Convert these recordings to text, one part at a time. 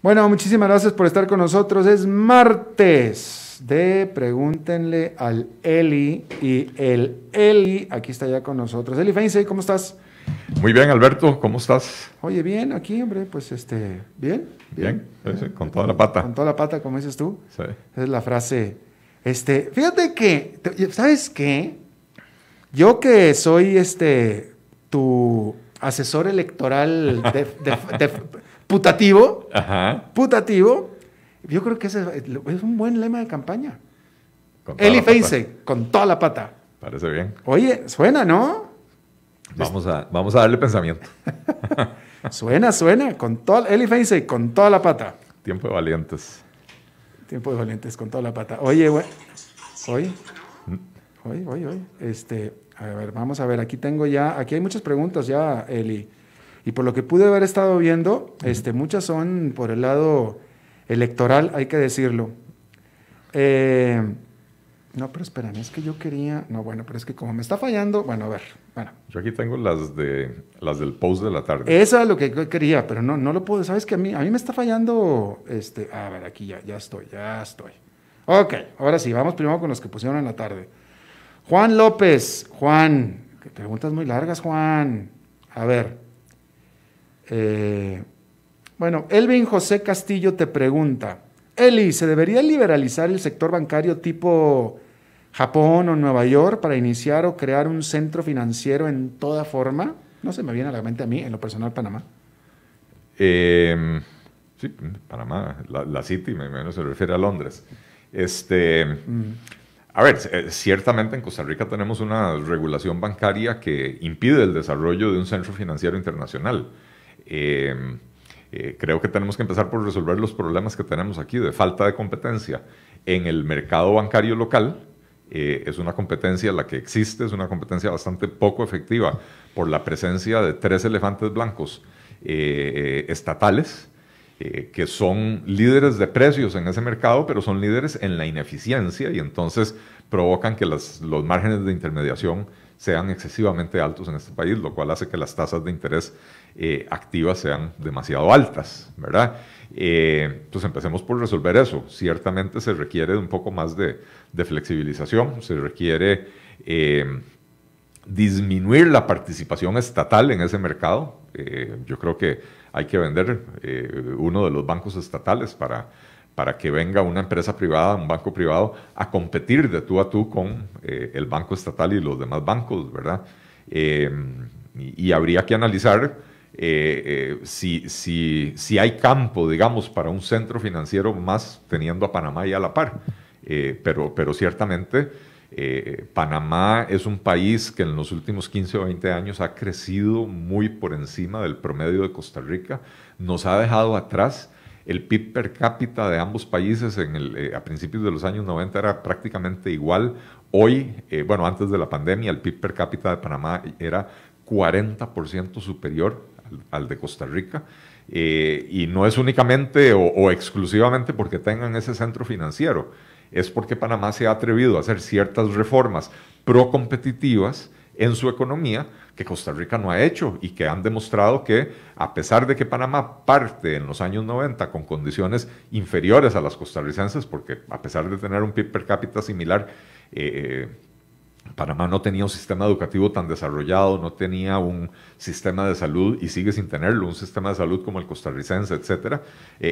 Bueno, muchísimas gracias por estar con nosotros. Es martes de Pregúntenle al Eli. Y el Eli, aquí está ya con nosotros. Eli Feinsey, ¿cómo estás? Muy bien, Alberto, ¿cómo estás? Oye, bien, aquí, hombre, pues bien. Bien, sí, con toda la pata. Con toda la pata, como dices tú. Sí. Esa es la frase. Fíjate que, ¿sabes qué? Yo que soy tu asesor electoral putativo, Ajá. yo creo que ese es un buen lema de campaña. Con toda Eli la pata. Feinsey, con toda la pata. Parece bien. Oye, suena, ¿no? Vamos a darle pensamiento. Suena, Eli Feinsey, con toda la pata. Tiempo de valientes. Tiempo de valientes, con toda la pata. Oye, güey. Oye. A ver, vamos a ver, aquí hay muchas preguntas ya, Eli. Y por lo que pude haber estado viendo, muchas son por el lado electoral, hay que decirlo. No, pero espérame, es que yo quería... No, bueno, pero es que como me está fallando... Bueno, a ver, bueno. Yo aquí tengo las del post de la tarde. Eso es lo que yo quería, pero no lo puedo... ¿Sabes que a mí me está fallando... A ver, aquí ya estoy. Ok, ahora sí, vamos primero con los que pusieron en la tarde. Juan López. Juan, que preguntas muy largas, Juan. A ver. Bueno, Elvin José Castillo te pregunta, Eli, ¿se debería liberalizar el sector bancario tipo Japón o Nueva York para iniciar o crear un centro financiero en toda forma? No se me viene a la mente a mí, en lo personal, Panamá. Sí, Panamá, la City, menos se refiere a Londres. A ver, ciertamente en Costa Rica tenemos una regulación bancaria que impide el desarrollo de un centro financiero internacional. Creo que tenemos que empezar por resolver los problemas que tenemos aquí de falta de competencia en el mercado bancario local. Es una competencia la que existe, es una competencia bastante poco efectiva por la presencia de 3 elefantes blancos estatales que son líderes de precios en ese mercado, pero son líderes en la ineficiencia y entonces provocan que los márgenes de intermediación sean excesivamente altos en este país, lo cual hace que las tasas de interés activas sean demasiado altas, ¿verdad? Entonces empecemos por resolver eso. Ciertamente se requiere de un poco más de flexibilización, se requiere disminuir la participación estatal en ese mercado. Yo creo que hay que vender uno de los bancos estatales para que venga una empresa privada, un banco privado, a competir de tú a tú con el banco estatal y los demás bancos, ¿verdad? Y habría que analizar si hay campo, digamos, para un centro financiero más teniendo a Panamá y a la par. Pero ciertamente Panamá es un país que en los últimos 15 o 20 años ha crecido muy por encima del promedio de Costa Rica. Nos ha dejado atrás. El PIB per cápita de ambos países a principios de los años 90 era prácticamente igual. Hoy, antes de la pandemia, el PIB per cápita de Panamá era 40% superior al de Costa Rica. Y no es únicamente o exclusivamente porque tengan ese centro financiero, es porque Panamá se ha atrevido a hacer ciertas reformas pro-competitivas en su economía que Costa Rica no ha hecho y que han demostrado que, a pesar de que Panamá parte en los años 90 con condiciones inferiores a las costarricenses, porque a pesar de tener un PIB per cápita similar, Panamá no tenía un sistema educativo tan desarrollado, no tenía un sistema de salud y sigue sin tenerlo, un sistema de salud como el costarricense, etc.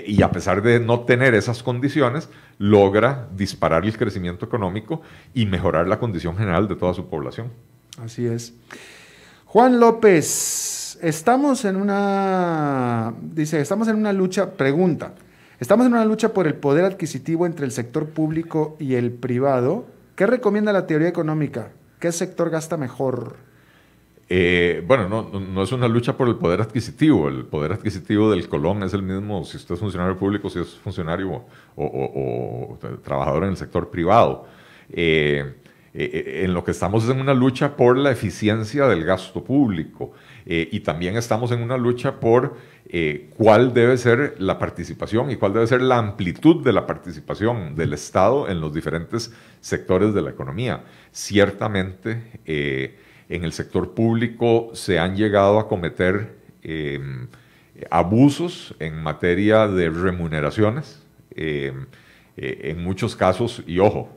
Y a pesar de no tener esas condiciones, logra disparar el crecimiento económico y mejorar la condición general de toda su población. Así es. Juan López, estamos en una lucha por el poder adquisitivo entre el sector público y el privado. ¿Qué recomienda la teoría económica? ¿Qué sector gasta mejor? No es una lucha por el poder adquisitivo. El poder adquisitivo del Colón es el mismo si usted es funcionario público, si es funcionario o trabajador en el sector privado. En lo que estamos es en una lucha por la eficiencia del gasto público y también estamos en una lucha por cuál debe ser la participación y cuál debe ser la amplitud de la participación del Estado en los diferentes sectores de la economía. Ciertamente, en el sector público se han llegado a cometer abusos en materia de remuneraciones, en muchos casos, y ojo,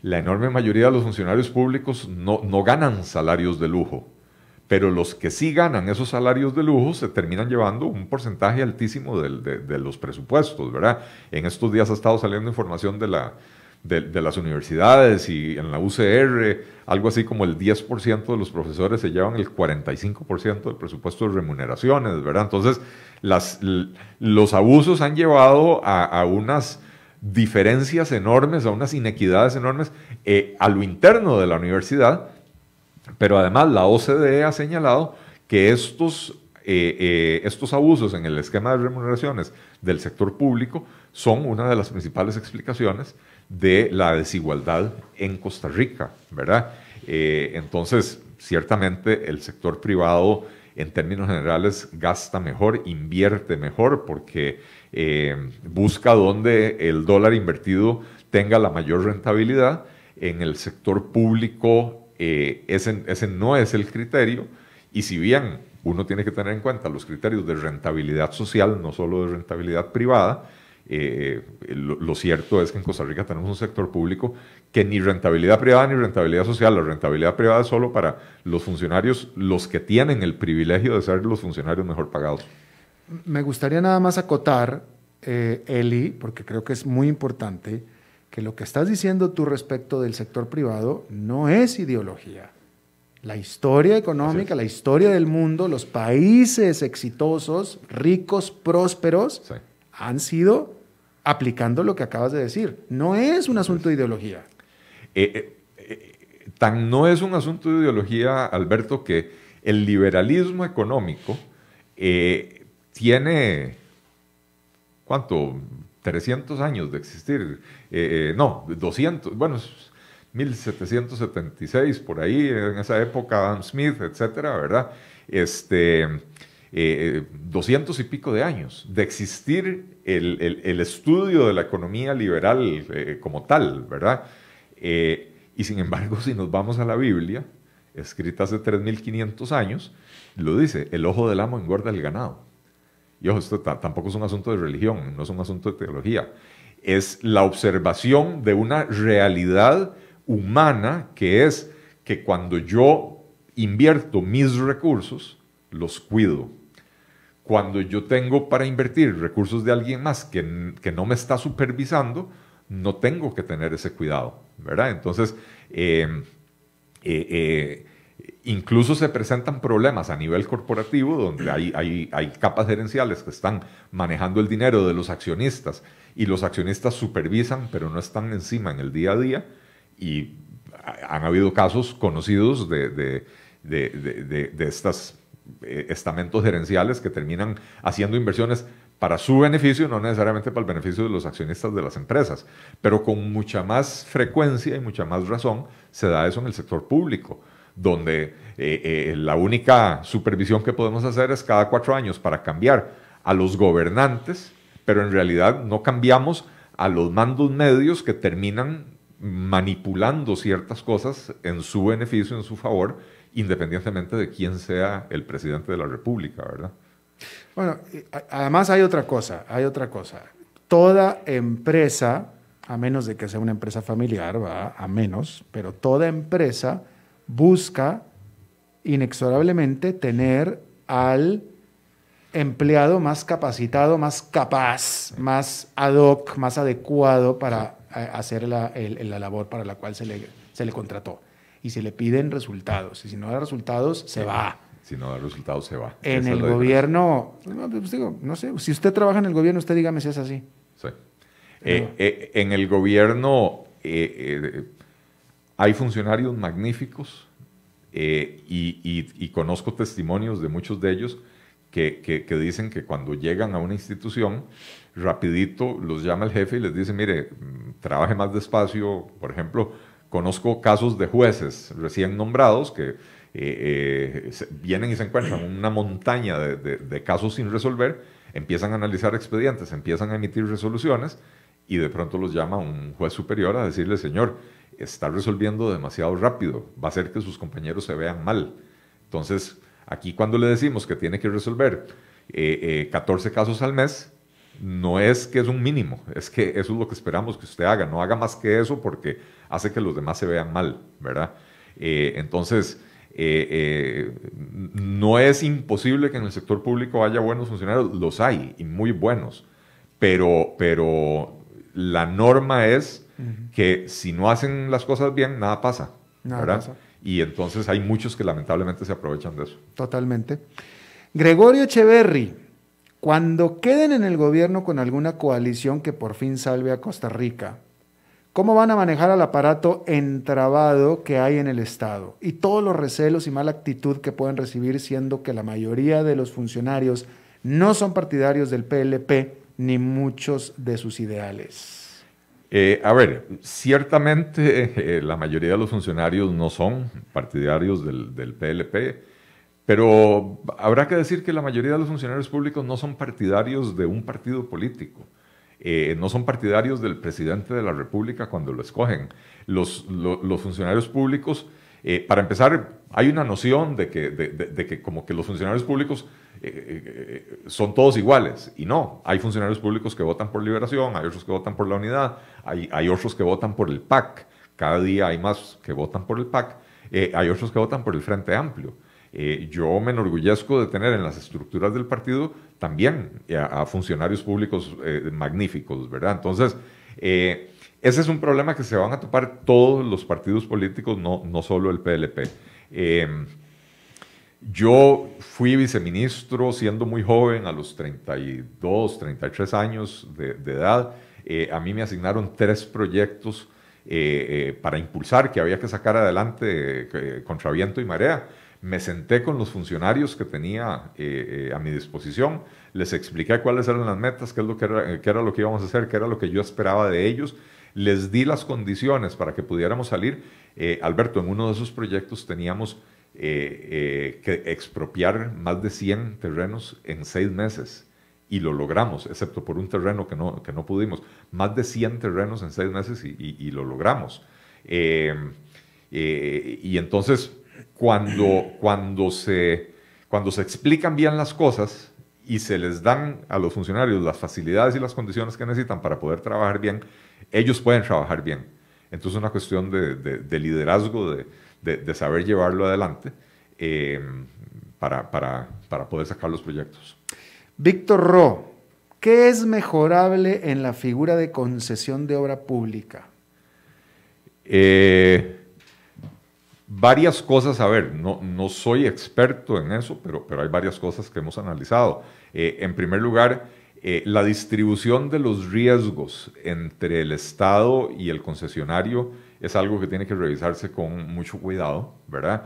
la enorme mayoría de los funcionarios públicos no ganan salarios de lujo, pero los que sí ganan esos salarios de lujo se terminan llevando un porcentaje altísimo de los presupuestos, ¿verdad? En estos días ha estado saliendo información de las universidades y en la UCR, algo así como el 10% de los profesores se llevan el 45% del presupuesto de remuneraciones, ¿verdad? Entonces, los abusos han llevado a unas diferencias enormes, a unas inequidades enormes a lo interno de la universidad, pero además la OCDE ha señalado que estos abusos en el esquema de remuneraciones del sector público son una de las principales explicaciones de la desigualdad en Costa Rica, ¿verdad? Entonces, ciertamente el sector privado en términos generales gasta mejor, invierte mejor, porque busca donde el dólar invertido tenga la mayor rentabilidad. En el sector público ese no es el criterio, y si bien uno tiene que tener en cuenta los criterios de rentabilidad social, no solo de rentabilidad privada, lo cierto es que en Costa Rica tenemos un sector público que ni rentabilidad privada ni rentabilidad social. La rentabilidad privada es solo para los funcionarios, los que tienen el privilegio de ser los funcionarios mejor pagados. Me gustaría nada más acotar, Eli, porque creo que es muy importante, que lo que estás diciendo tú respecto del sector privado no es ideología. La historia económica, la historia del mundo, los países exitosos, ricos, prósperos, sí, han sido aplicando lo que acabas de decir. No es un asunto de ideología. Tan no es un asunto de ideología, Alberto, que el liberalismo económico tiene, ¿cuánto? 300 años de existir. No, 200, bueno, 1776, por ahí, en esa época, Adam Smith, etcétera, ¿verdad? 200 y pico de años de existir el estudio de la economía liberal como tal, ¿verdad? Y sin embargo, si nos vamos a la Biblia, escrita hace 3.500 años, lo dice: el ojo del amo engorda el ganado. Y ojo, esto tampoco es un asunto de religión, no es un asunto de teología. Es la observación de una realidad humana, que es que cuando yo invierto mis recursos, los cuido. Cuando yo tengo para invertir recursos de alguien más que no me está supervisando, no tengo que tener ese cuidado, ¿verdad? Entonces, incluso se presentan problemas a nivel corporativo donde hay capas gerenciales que están manejando el dinero de los accionistas, y los accionistas supervisan, pero no están encima en el día a día, y han habido casos conocidos de estos estamentos gerenciales que terminan haciendo inversiones para su beneficio, no necesariamente para el beneficio de los accionistas de las empresas, pero con mucha más frecuencia y mucha más razón se da eso en el sector público, donde la única supervisión que podemos hacer es cada 4 años para cambiar a los gobernantes, pero en realidad no cambiamos a los mandos medios que terminan manipulando ciertas cosas en su beneficio, en su favor, independientemente de quién sea el presidente de la República, ¿verdad? Bueno, además hay otra cosa. Toda empresa, a menos de que sea una empresa familiar, ¿va? A menos, pero toda empresa busca inexorablemente tener al empleado más capacitado, más capaz, más ad hoc, más adecuado para hacer la labor para la cual se le contrató. Y se le piden resultados. Y si no da resultados, se va. Si no da resultados, se va. En el gobierno, pues digo, no sé, si usted trabaja en el gobierno, usted dígame si es así. Sí. En el gobierno hay funcionarios magníficos y conozco testimonios de muchos de ellos que dicen que cuando llegan a una institución, rapidito los llama el jefe y les dice: mire, trabaje más despacio. Por ejemplo, conozco casos de jueces recién nombrados que vienen y se encuentran una montaña de casos sin resolver, empiezan a analizar expedientes, empiezan a emitir resoluciones, y de pronto los llama un juez superior a decirle: señor, está resolviendo demasiado rápido, va a hacer que sus compañeros se vean mal. Entonces, aquí cuando le decimos que tiene que resolver 14 casos al mes, no es que es un mínimo, es que eso es lo que esperamos que usted haga. No haga más que eso porque hace que los demás se vean mal, ¿verdad? Entonces, no es imposible que en el sector público haya buenos funcionarios, los hay, y muy buenos, pero la norma es que si no hacen las cosas bien, nada pasa, ¿verdad? Y entonces hay muchos que lamentablemente se aprovechan de eso. Totalmente. Gregorio Echeverry, cuando queden en el gobierno con alguna coalición que por fin salve a Costa Rica, ¿cómo van a manejar al aparato entrabado que hay en el Estado y todos los recelos y mala actitud que pueden recibir, siendo que la mayoría de los funcionarios no son partidarios del PLP ni muchos de sus ideales? A ver, ciertamente la mayoría de los funcionarios no son partidarios del PLP, pero habrá que decir que la mayoría de los funcionarios públicos no son partidarios de un partido político. No son partidarios del presidente de la República cuando lo escogen. Los funcionarios públicos, para empezar, hay una noción de que como que los funcionarios públicos son todos iguales, y no. Hay funcionarios públicos que votan por Liberación, hay otros que votan por la Unidad, hay otros que votan por el PAC, cada día hay más que votan por el PAC, hay otros que votan por el Frente Amplio. Yo me enorgullezco de tener en las estructuras del partido también a funcionarios públicos magníficos, ¿verdad? Entonces, ese es un problema que se van a topar todos los partidos políticos, no solo el PLP. Yo fui viceministro siendo muy joven, a los 32, 33 años de edad. A mí me asignaron 3 proyectos para impulsar, que había que sacar adelante contra viento y marea. Me senté con los funcionarios que tenía a mi disposición, les expliqué cuáles eran las metas, qué era lo que íbamos a hacer, qué era lo que yo esperaba de ellos, les di las condiciones para que pudiéramos salir. Alberto, en uno de esos proyectos teníamos que expropiar más de 100 terrenos en 6 meses, y lo logramos, excepto por un terreno que no pudimos. Más de 100 terrenos en 6 meses y lo logramos. Y entonces, cuando se explican bien las cosas y se les dan a los funcionarios las facilidades y las condiciones que necesitan para poder trabajar bien, ellos pueden trabajar bien. Entonces es una cuestión de liderazgo, de saber llevarlo adelante para poder sacar los proyectos. Víctor Ro, ¿qué es mejorable en la figura de concesión de obra pública? Varias cosas, a ver, no soy experto en eso, pero hay varias cosas que hemos analizado. En primer lugar, la distribución de los riesgos entre el Estado y el concesionario es algo que tiene que revisarse con mucho cuidado, ¿verdad?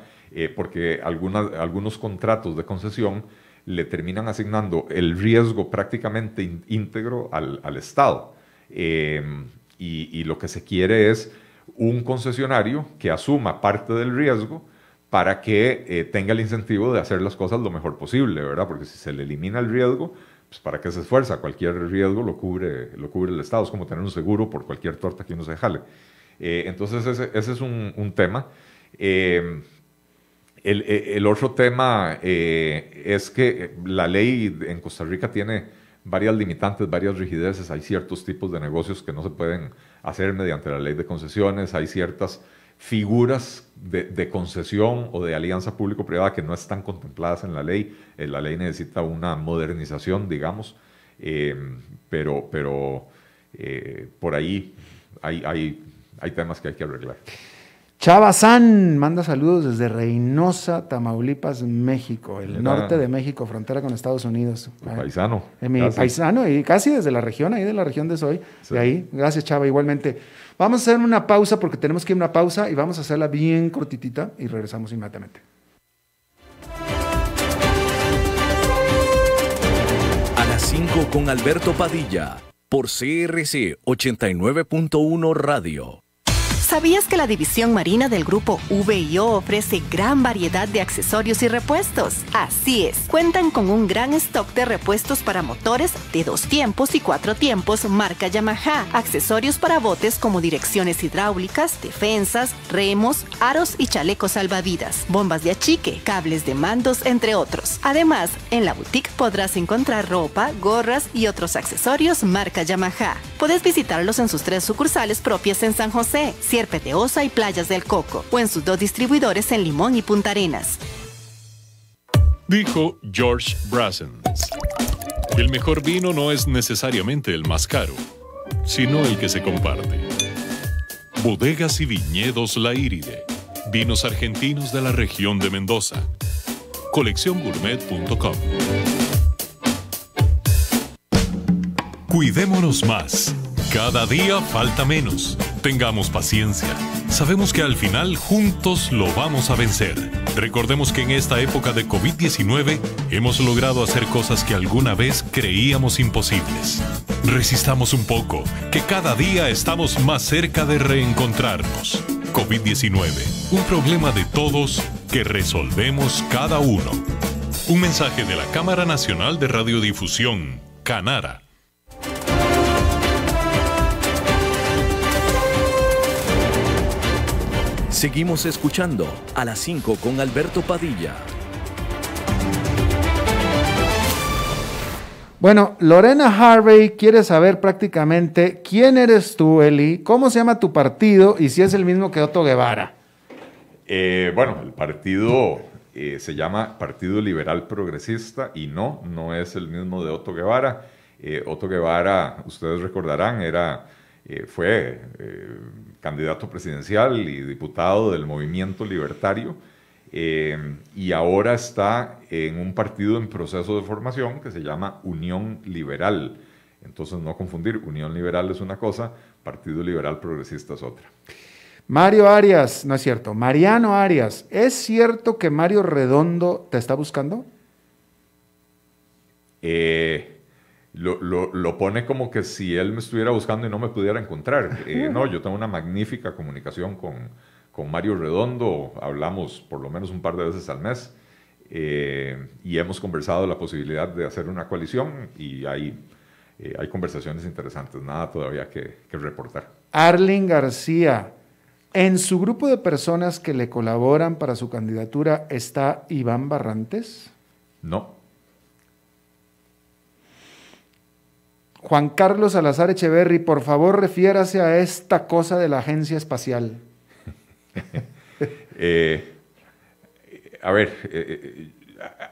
Porque algunos contratos de concesión le terminan asignando el riesgo prácticamente íntegro al Estado. Y lo que se quiere es un concesionario que asuma parte del riesgo para que tenga el incentivo de hacer las cosas lo mejor posible, ¿verdad? Porque si se le elimina el riesgo, pues ¿para qué se esfuerza? Cualquier riesgo lo cubre el Estado. Es como tener un seguro por cualquier torta que uno se jale. Entonces ese es un tema. El otro tema es que la ley en Costa Rica tiene varias limitantes, varias rigideces. Hay ciertos tipos de negocios que no se pueden hacer mediante la ley de concesiones. Hay ciertas figuras de concesión o de alianza público-privada que no están contempladas en la ley. La ley necesita una modernización, digamos, pero por ahí hay temas que hay que arreglar. Chava San manda saludos desde Reynosa, Tamaulipas, México, el norte de México, frontera con Estados Unidos. Paisano. Mi paisano, y casi desde la región, ahí de la región de Soy. Sí. De ahí, gracias Chava, igualmente. Vamos a hacer una pausa porque tenemos que ir a una pausa y vamos a hacerla bien cortitita y regresamos inmediatamente. A las 5 con Alberto Padilla, por CRC 89.1 Radio. ¿Sabías que la división marina del grupo VIO ofrece gran variedad de accesorios y repuestos? Así es, cuentan con un gran stock de repuestos para motores de 2 tiempos y 4 tiempos marca Yamaha, accesorios para botes como direcciones hidráulicas, defensas, remos, aros y chalecos salvavidas, bombas de achique, cables de mandos, entre otros. Además, en la boutique podrás encontrar ropa, gorras y otros accesorios marca Yamaha. Puedes visitarlos en sus 3 sucursales propias en San José, Sierpe de Osa y Playas del Coco, o en sus 2 distribuidores en Limón y Punta Arenas. Dijo George Brassens: el mejor vino no es necesariamente el más caro, sino el que se comparte. Bodegas y viñedos La Iride, vinos argentinos de la región de Mendoza. Colecciongourmet.com. Cuidémonos más. Cada día falta menos. Tengamos paciencia. Sabemos que al final juntos lo vamos a vencer. Recordemos que en esta época de COVID-19 hemos logrado hacer cosas que alguna vez creíamos imposibles. Resistamos un poco, que cada día estamos más cerca de reencontrarnos. COVID-19, un problema de todos que resolvemos cada uno. Un mensaje de la Cámara Nacional de Radiodifusión, Canara. Seguimos escuchando a las 5 con Alberto Padilla. Bueno, Lorena Harvey quiere saber prácticamente quién eres tú, Eli, cómo se llama tu partido y si es el mismo que Otto Guevara. Bueno, el partido se llama Partido Liberal Progresista y no es el mismo de Otto Guevara. Otto Guevara, ustedes recordarán, fue candidato presidencial y diputado del Movimiento Libertario, y ahora está en un partido en proceso de formación que se llama Unión Liberal. Entonces, no confundir, Unión Liberal es una cosa, Partido Liberal Progresista es otra. Mario Arias, no es cierto, Mariano Arias, ¿es cierto que Mario Redondo te está buscando? Lo pone como que si él me estuviera buscando y no me pudiera encontrar. No, yo tengo una magnífica comunicación con Mario Redondo, hablamos por lo menos un par de veces al mes, y hemos conversado la posibilidad de hacer una coalición y hay conversaciones interesantes, nada todavía que reportar. Arlene García, ¿en su grupo de personas que le colaboran para su candidatura está Iván Barrantes? No. Juan Carlos Salazar Echeverry, por favor, refiérase a esta cosa de la agencia espacial.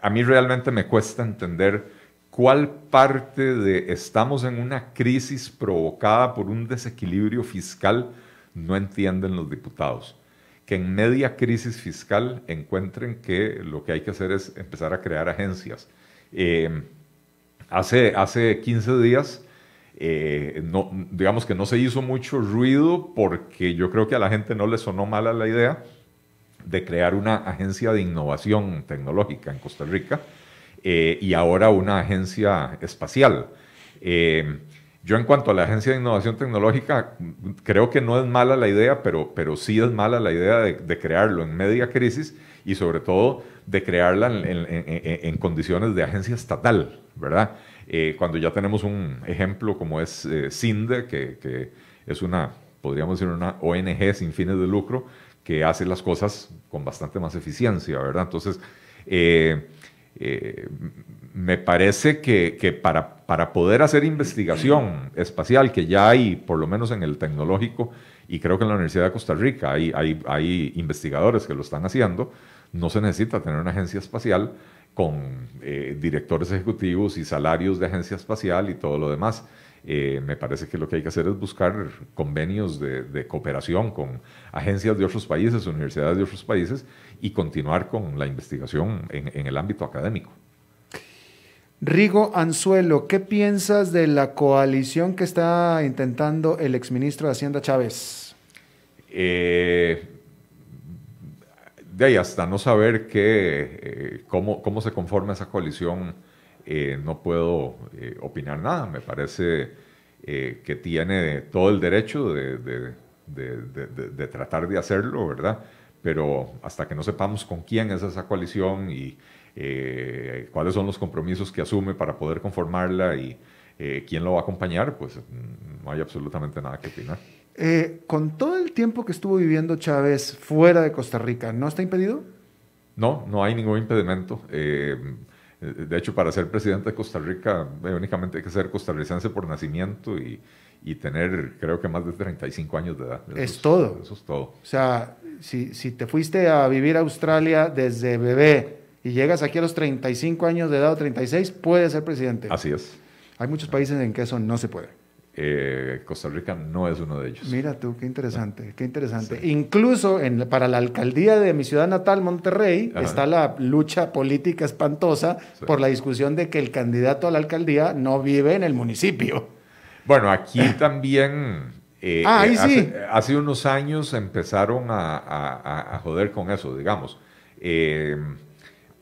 A mí realmente me cuesta entender cuál parte de estamos en una crisis provocada por un desequilibrio fiscal no entienden los diputados. Que en media crisis fiscal encuentren que lo que hay que hacer es empezar a crear agencias. Hace 15 días, digamos que no se hizo mucho ruido porque yo creo que a la gente no le sonó mala la idea de crear una agencia de innovación tecnológica en Costa Rica y ahora una agencia espacial. Yo en cuanto a la agencia de innovación tecnológica, creo que no es mala la idea, pero sí es mala la idea de crearlo en media crisis y sobre todo de crearla en condiciones de agencia estatal, ¿verdad? Cuando ya tenemos un ejemplo como es CINDE, que es podríamos decir, una ONG sin fines de lucro que hace las cosas con bastante más eficiencia, ¿verdad? Entonces, me parece que para poder hacer investigación espacial, que ya hay, por lo menos en el tecnológico, y creo que en la Universidad de Costa Rica hay investigadores que lo están haciendo, no se necesita tener una agencia espacial con directores ejecutivos y salarios de agencia espacial y todo lo demás. Me parece que lo que hay que hacer es buscar convenios de cooperación con agencias de otros países, universidades de otros países, y continuar con la investigación en el ámbito académico. Rigo Anzuelo, ¿qué piensas de la coalición que está intentando el exministro de Hacienda Chávez? De ahí hasta no saber cómo se conforma esa coalición, no puedo opinar nada. Me parece que tiene todo el derecho de de tratar de hacerlo, ¿verdad? Pero hasta que no sepamos con quién es esa coalición y cuáles son los compromisos que asume para poder conformarla y quién lo va a acompañar, pues no hay absolutamente nada que opinar. Con todo el tiempo que estuvo viviendo Chávez fuera de Costa Rica, ¿no está impedido? No, no hay ningún impedimento. De hecho, para ser presidente de Costa Rica, únicamente hay que ser costarricense por nacimiento y tener, creo que más de 35 años de edad. Todo. Eso es todo. O sea, si te fuiste a vivir a Australia desde bebé y llegas aquí a los 35 años de edad o 36, puedes ser presidente. Así es. Hay muchos países en que eso no se puede. Costa Rica no es uno de ellos. Mira tú, qué interesante, qué interesante. Sí. Incluso para la alcaldía de mi ciudad natal, Monterrey, Ajá. está la lucha política espantosa por la discusión de que el candidato a la alcaldía no vive en el municipio. Bueno, aquí también ahí sí. hace unos años empezaron a joder con eso, digamos,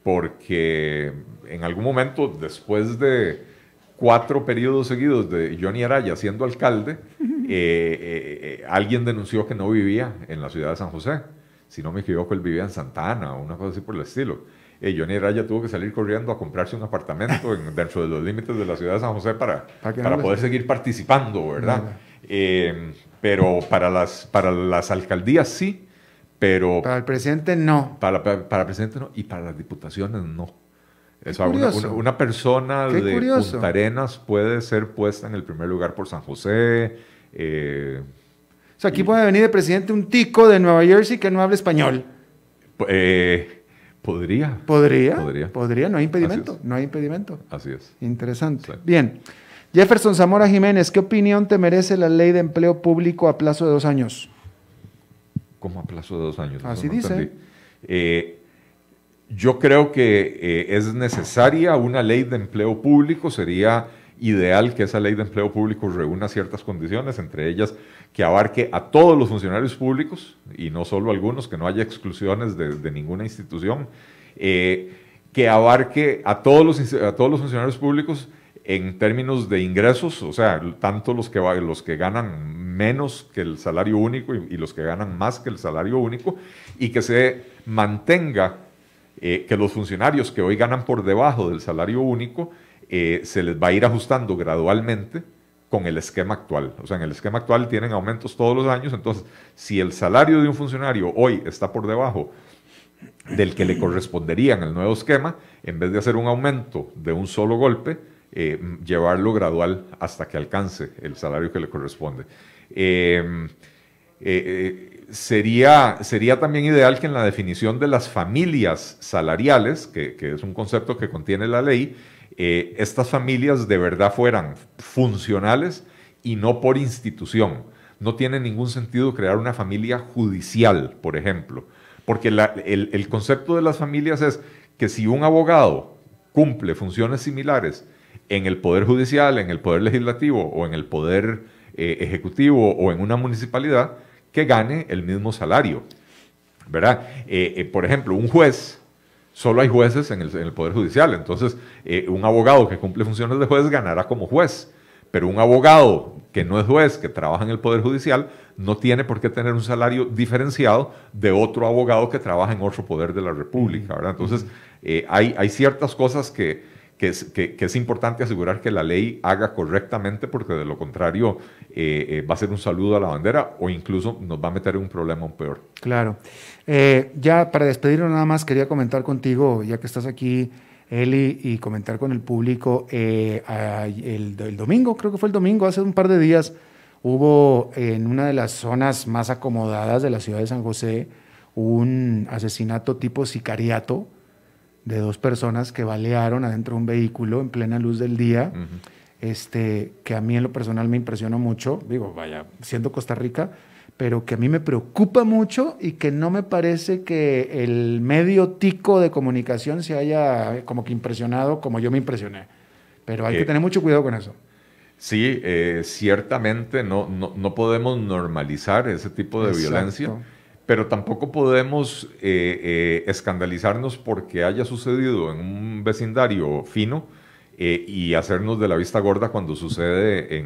porque en algún momento, después de 4 periodos seguidos de Johnny Araya siendo alcalde, alguien denunció que no vivía en la ciudad de San José. Si no me equivoco, él vivía en Santa Ana o una cosa así por el estilo. Johnny Araya tuvo que salir corriendo a comprarse un apartamento dentro de los límites de la ciudad de San José para poder seguir participando, ¿verdad? Pero para las alcaldías sí, pero... Para el presidente no. Para el presidente no, y para las diputaciones no. Una persona Qué de curioso. Punta Arenas puede ser puesta en el primer lugar por San José. O sea, aquí puede venir de presidente un tico de Nueva Jersey que no habla español. Podría. Podría, no hay impedimento. Así es. No hay impedimento. Así es. Interesante. Sí. Bien. Jefferson Zamora Jiménez, ¿qué opinión te merece la ley de empleo público a plazo de 2 años? ¿Cómo a plazo de 2 años? Así No dice. entendí. Yo creo que es necesaria una ley de empleo público. Sería ideal que esa ley de empleo público reúna ciertas condiciones, entre ellas que abarque a todos los funcionarios públicos y no solo algunos, que no haya exclusiones de ninguna institución, que abarque a todos los funcionarios públicos en términos de ingresos, o sea, tanto los que ganan menos que el salario único y los que ganan más que el salario único, y que se mantenga que los funcionarios que hoy ganan por debajo del salario único se les va a ir ajustando gradualmente con el esquema actual. O sea, en el esquema actual tienen aumentos todos los años, entonces si el salario de un funcionario hoy está por debajo del que le correspondería en el nuevo esquema, en vez de hacer un aumento de un solo golpe, llevarlo gradual hasta que alcance el salario que le corresponde. Sería también ideal que en la definición de las familias salariales, que es un concepto que contiene la ley, estas familias de verdad fueran funcionales y no por institución. No tiene ningún sentido crear una familia judicial, por ejemplo, porque el concepto de las familias es que si un abogado cumple funciones similares en el Poder Judicial, en el Poder Legislativo o en el Poder Ejecutivo o en una municipalidad, que gane el mismo salario, ¿verdad? Por ejemplo, un juez, solo hay jueces en el Poder Judicial, entonces un abogado que cumple funciones de juez ganará como juez, pero un abogado que no es juez, que trabaja en el Poder Judicial, no tiene por qué tener un salario diferenciado de otro abogado que trabaja en otro poder de la República, ¿verdad? Entonces, hay ciertas cosas que es importante asegurar que la ley haga correctamente, porque de lo contrario va a ser un saludo a la bandera o incluso nos va a meter en un problema aún peor. Claro. Ya para despedirnos nada más quería comentar contigo, ya que estás aquí, Eli, y comentar con el público. El domingo, creo que fue el domingo, hace un par de días, hubo en una de las zonas más acomodadas de la ciudad de San José un asesinato tipo sicariato de 2 personas que balearon adentro de un vehículo en plena luz del día, que a mí en lo personal me impresionó mucho, digo, vaya, siendo Costa Rica, pero que a mí me preocupa mucho y que no me parece que el medio tico de comunicación se haya como que impresionado como yo me impresioné. Pero hay que tener mucho cuidado con eso. Sí, ciertamente no podemos normalizar ese tipo de violencia, pero tampoco podemos escandalizarnos porque haya sucedido en un vecindario fino y hacernos de la vista gorda cuando sucede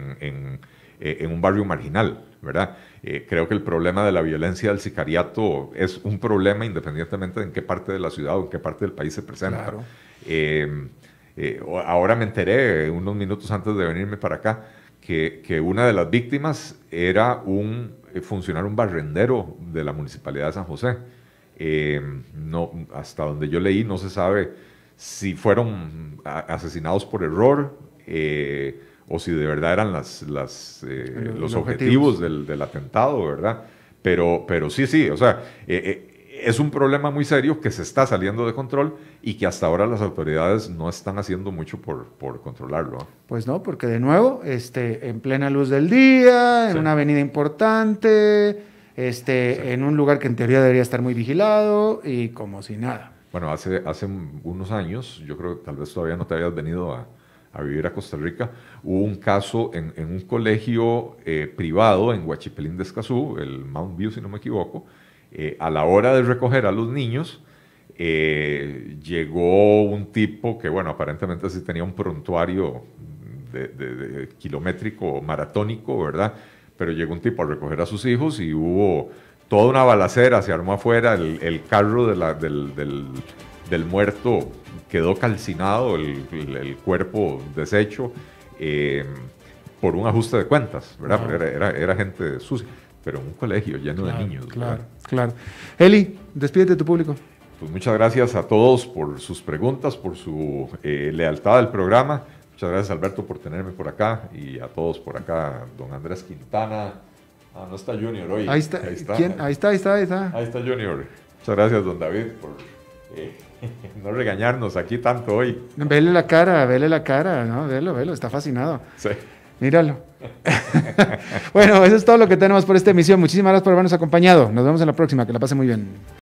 en un barrio marginal, ¿verdad? Creo que el problema de la violencia del sicariato es un problema independientemente de en qué parte de la ciudad o en qué parte del país se presenta. Claro. Ahora me enteré, unos minutos antes de venirme para acá, que una de las víctimas era un barrendero de la Municipalidad de San José. No, hasta donde yo leí no se sabe si fueron asesinados por error o si de verdad eran los objetivos del atentado, ¿verdad? Pero sí, o sea, es un problema muy serio que se está saliendo de control y que hasta ahora las autoridades no están haciendo mucho por controlarlo, ¿eh? Pues no, porque de nuevo, en plena luz del día, en una avenida importante, en un lugar que en teoría debería estar muy vigilado y como si nada. Bueno, hace unos años, yo creo que tal vez todavía no te habías venido a vivir a Costa Rica, hubo un caso en un colegio privado en Huachipelín de Escazú, el Mount View si no me equivoco. A la hora de recoger a los niños, llegó un tipo que, bueno, aparentemente sí tenía un prontuario de kilométrico maratónico, ¿verdad? Pero llegó un tipo a recoger a sus hijos y hubo toda una balacera, se armó afuera, el carro del muerto quedó calcinado, el cuerpo deshecho, por un ajuste de cuentas, ¿verdad? Porque era gente sucia. Pero en un colegio lleno de niños. Claro. Eli, despídete de tu público. Pues muchas gracias a todos por sus preguntas, por su lealtad al programa. Muchas gracias, Alberto, por tenerme por acá y a todos por acá. Don Andrés Quintana. No está Junior hoy. Ahí está. ¿Quién? Ahí está. Ahí está Junior. Muchas gracias, don David, por no regañarnos aquí tanto hoy. Vele la cara, ¿no? Velo, está fascinado. Sí. Míralo. Bueno, eso es todo lo que tenemos por esta emisión. Muchísimas gracias por habernos acompañado. Nos vemos en la próxima. Que la pasen muy bien.